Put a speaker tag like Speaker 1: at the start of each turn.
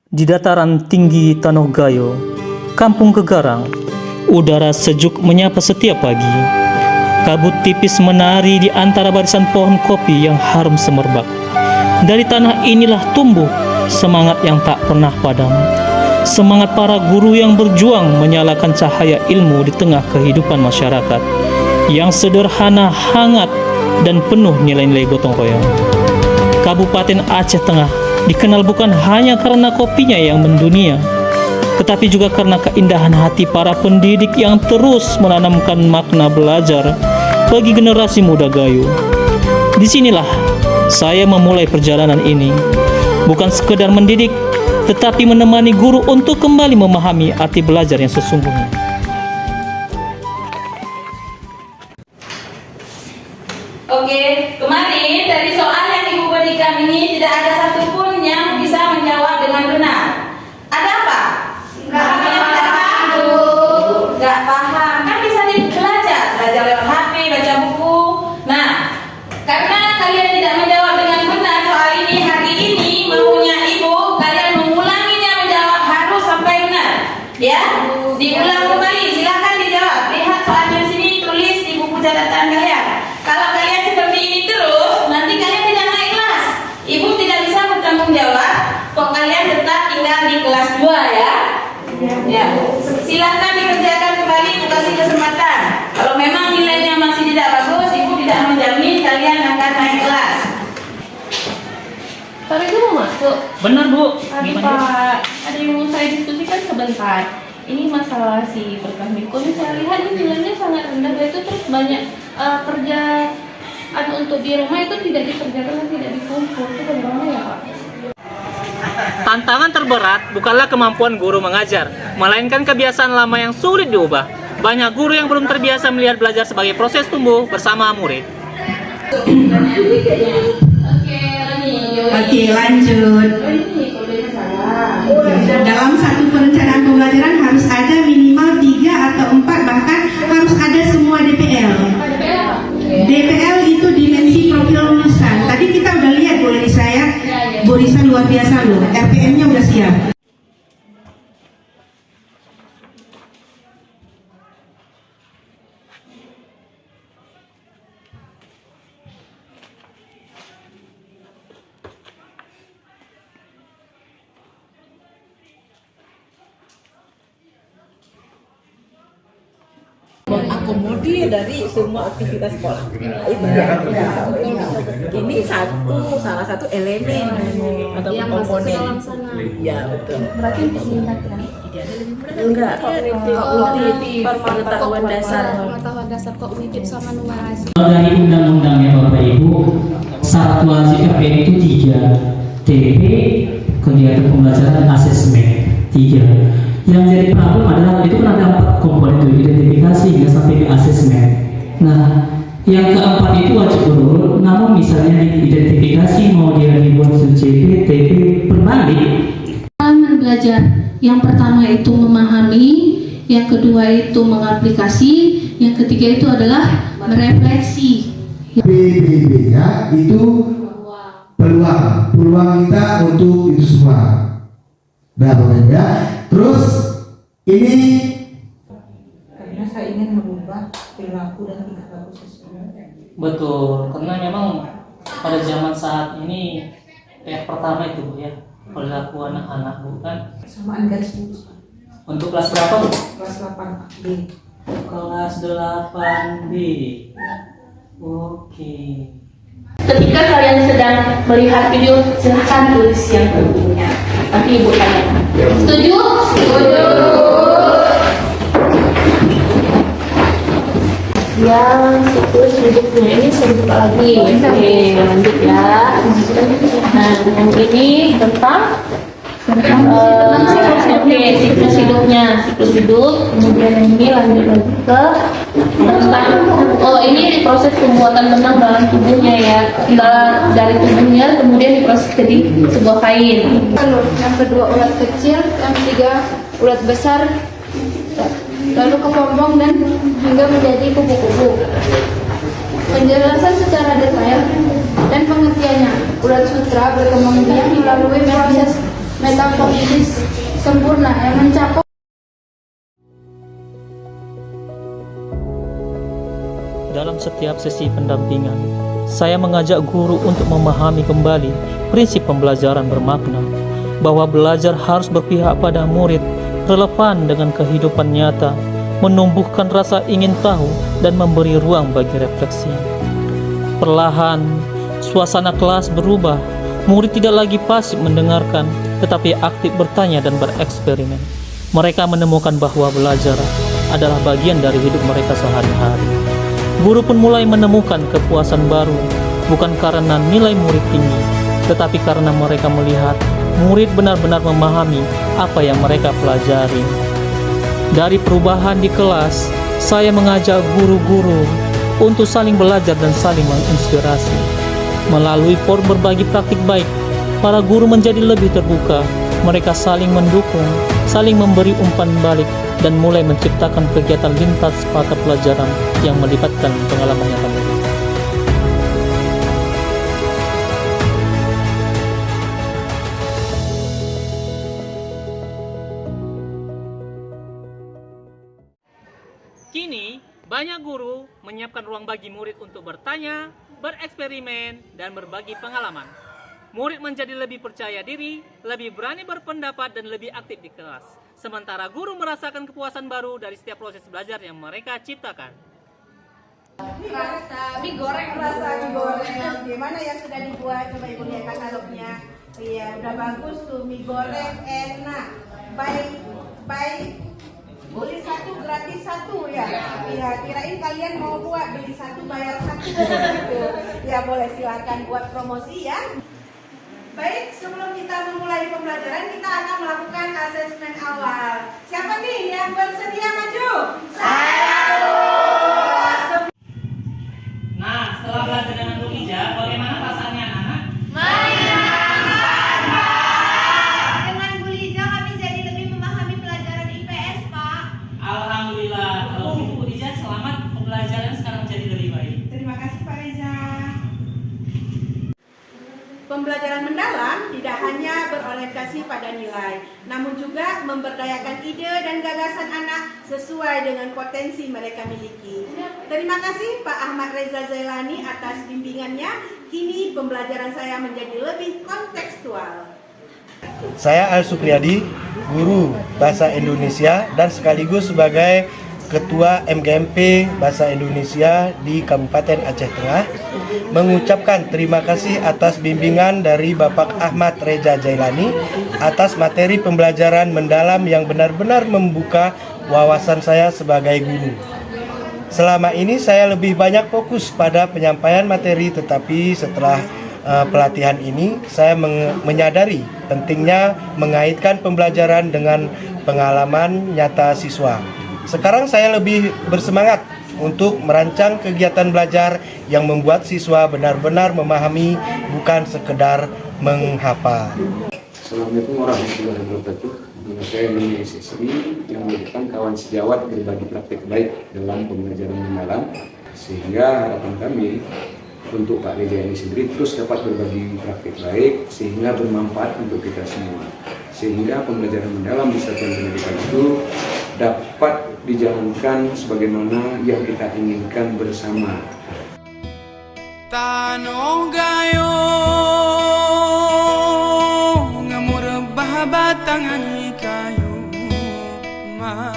Speaker 1: Di dataran tinggi Tanoh Gayo, Kampung Kegarang, udara sejuk menyapa setiap pagi. Kabut tipis menari di antara barisan pohon kopi yang harum semerbak. Dari tanah inilah tumbuh semangat yang tak pernah padam. Semangat para guru yang berjuang menyalakan cahaya ilmu di tengah kehidupan masyarakat yang sederhana, hangat, dan penuh nilai-nilai gotong royong. Kabupaten Aceh Tengah dikenal bukan hanya karena kopinya yang mendunia, tetapi juga karena keindahan hati para pendidik yang terus menanamkan makna belajar bagi generasi muda Gayo. Disinilah saya memulai perjalanan ini, bukan sekedar mendidik, tetapi menemani guru untuk kembali memahami arti belajar yang sesungguhnya.
Speaker 2: Oke, kemarin dari soal yang Ibu berikan ini tidak ada satupun yang bisa menjawab dengan benar. Ada apa? Nggak paham. Kan bisa belajar lewat HP, baca buku. Nah, karena kalian tidak menjawab dengan benar soal ini, hari ini maunya Ibu kalian mengulanginya, menjawab harus sampai benar. Ya, diulang kembali. Silakan dijawab. Lihat soalnya di sini, tulis di buku catatan kalian. Kalau kalian seperti ini terus, nanti kalian tidak naik kelas. Ibu tidak bisa bertanggung jawab kok kalian tetap tinggal di kelas 2 ya. Ya, silakan dikerjakan kembali, Ibu kasih kesempatan. Kalau memang nilainya masih tidak bagus, Ibu tidak menjamin kalian akan naik kelas.
Speaker 3: Tapi itu mau masuk.
Speaker 1: Benar, Bu.
Speaker 3: Aduh Pak, ada yang mau saya diskusikan sebentar. Ini masalah si berkah Miko ini saya lihat ini nilainya sangat rendah, itu terus banyak kerjaan untuk di rumah itu tidak dikerjakan dan tidak dikumpul. Itu bagaimana ya Pak?
Speaker 1: Tantangan terberat bukanlah kemampuan guru mengajar, melainkan kebiasaan lama yang sulit diubah. Banyak guru yang belum terbiasa melihat belajar sebagai proses tumbuh bersama murid.
Speaker 4: Oke, lanjut. Dalam satu perencanaan pembelajaran harus ada minimal 3 atau 4, bahkan harus ada semua DPL. DPL itu dimensi profil lulusan. Tadi kita udah lihat Bu Risa ya. Bu Risa luar biasa loh. RPM-nya udah siap.
Speaker 5: mengakomodir dari semua aktivitas sekolah. Itu ya. Ini salah satu elemen atau
Speaker 3: yang
Speaker 5: komponen.
Speaker 3: dalam sana.
Speaker 5: Ya betul.
Speaker 3: Berarti untuk minat ya?
Speaker 5: Enggak. Kognitif, pengetahuan dasar.
Speaker 3: Pengetahuan dasar kognitif sama numerasi.
Speaker 1: Dari undang-undangnya Bapak Ibu, syarat wajib RPM itu 3, TP, kegiatan pembelajaran, asesmen 3. Yang jadi problem adalah itu kan ada 4 komponen itu, identifikasi hingga sampai di asesmen. Nah, yang keempat itu wajib berurut, namun misalnya di identifikasi mau dia dibuat CP, TP, berbalik.
Speaker 6: Pengalaman belajar yang pertama itu memahami, yang kedua itu mengaplikasi, yang ketiga itu adalah merefleksi.
Speaker 7: PBB-nya itu peluang kita untuk itu semua. Nah, Bapak ya. Terus ini
Speaker 8: karena saya ingin merubah perilaku dan tingkah laku siswa.
Speaker 1: Betul, karena memang pada zaman saat ini PR pertama itu Bu ya, perilaku anak-anak bukan.
Speaker 8: Kesamaan garis lurus.
Speaker 1: Untuk kelas berapa Bu?
Speaker 8: Kelas 8B.
Speaker 1: Kelas 8B. Oke.
Speaker 6: Ketika kalian sedang melihat video, silahkan tulis yang tentunya. Nanti Ibu tanya. Setuju? Setuju. Yang siklus hidupnya ini saya buka lagi. Oke, lanjut ya. Nah, yang ini tentang siklus hidupnya, siklus hidup. Kemudian yang ini lanjut lagi ke tentang ini proses pembuatan benang dalam tubuhnya ya. Kita dari tubuhnya kemudian diproses jadi sebuah kain.
Speaker 3: Yang kedua ulat kecil, yang ketiga ulat besar, lalu kepompong dan hingga menjadi kupu-kupu. Penjelasan secara detail dan pengertiannya. Ulat sutra berkembang biak melalui proses
Speaker 6: metafisis sempurna yang mencakup
Speaker 1: Dalam setiap sesi pendampingan, saya mengajak guru untuk memahami kembali prinsip pembelajaran bermakna, bahwa belajar harus berpihak pada murid, relevan dengan kehidupan nyata, menumbuhkan rasa ingin tahu, dan memberi ruang bagi refleksi. Perlahan, suasana kelas berubah. Murid tidak lagi pasif mendengarkan, tetapi aktif bertanya dan bereksperimen. Mereka menemukan bahwa belajar adalah bagian dari hidup mereka sehari-hari. Guru pun mulai menemukan kepuasan baru, bukan karena nilai murid tinggi, tetapi karena mereka melihat murid benar-benar memahami apa yang mereka pelajari. Dari perubahan di kelas, saya mengajak guru-guru untuk saling belajar dan saling menginspirasi. Melalui forum berbagi praktik baik, para guru menjadi lebih terbuka. Mereka saling mendukung, saling memberi umpan balik, dan mulai menciptakan kegiatan lintas mata pelajaran yang melibatkan pengalaman nyata murid. Kini, banyak guru menyiapkan ruang bagi murid untuk bertanya, bereksperimen, dan berbagi pengalaman. Murid menjadi lebih percaya diri, lebih berani berpendapat, dan lebih aktif di kelas. Sementara guru merasakan kepuasan baru dari setiap proses belajar yang mereka ciptakan.
Speaker 4: Rasa mie goreng, gimana yang sudah dibuat? Coba ibu lihat katalognya. Iya, udah bagus tuh, mie goreng enak. Baik. Beli satu gratis satu ya. Iya, kirain kalian mau buat beli satu bayar satu gitu. Ya boleh, silakan buat promosi ya. Baik, sebelum kita memulai pembelajaran, kita akan melakukan asesmen awal. Siapa nih yang bersedia maju? Saya.
Speaker 1: Nah, setelah belajar dengan Bu Ija, bagaimana perasaannya anak-anak?
Speaker 4: Dengan Bu Liza kami jadi lebih memahami pelajaran IPS, Pak.
Speaker 1: Alhamdulillah, kalau begitu Bu Ija, selamat, pembelajaran sekarang jadi lebih baik.
Speaker 4: Terima kasih Pak Reza. Pembelajaran mendalam tidak hanya berorientasi pada nilai, namun juga memberdayakan ide dan gagasan anak sesuai dengan potensi mereka miliki. Terima kasih Pak Ahmad Reza Zailani atas bimbingannya. Kini pembelajaran saya menjadi lebih kontekstual.
Speaker 9: Saya Al Supriyadi, guru Bahasa Indonesia dan sekaligus sebagai Ketua MGMP Bahasa Indonesia di Kabupaten Aceh Tengah, mengucapkan terima kasih atas bimbingan dari Bapak Ahmad Reza Zailani atas materi pembelajaran mendalam yang benar-benar membuka wawasan saya sebagai guru. Selama ini saya lebih banyak fokus pada penyampaian materi, tetapi setelah pelatihan ini saya menyadari pentingnya mengaitkan pembelajaran dengan pengalaman nyata siswa. Sekarang saya lebih bersemangat untuk merancang kegiatan belajar yang membuat siswa benar-benar memahami, bukan sekedar menghafal.
Speaker 10: Assalamualaikum warahmatullahi wabarakatuh. Saya Nini Sisri yang merupakan kawan sejawat berbagi praktik baik dalam pembelajaran mendalam, sehingga harapan kami untuk Pak Reza ini sendiri terus dapat berbagi praktik baik sehingga bermanfaat untuk kita semua, sehingga pembelajaran mendalam di satuan pendidikan itu dapat dijalankan sebagaimana yang kita inginkan bersama.
Speaker 11: Tanong gayo ngamur bahabatangan kayo ma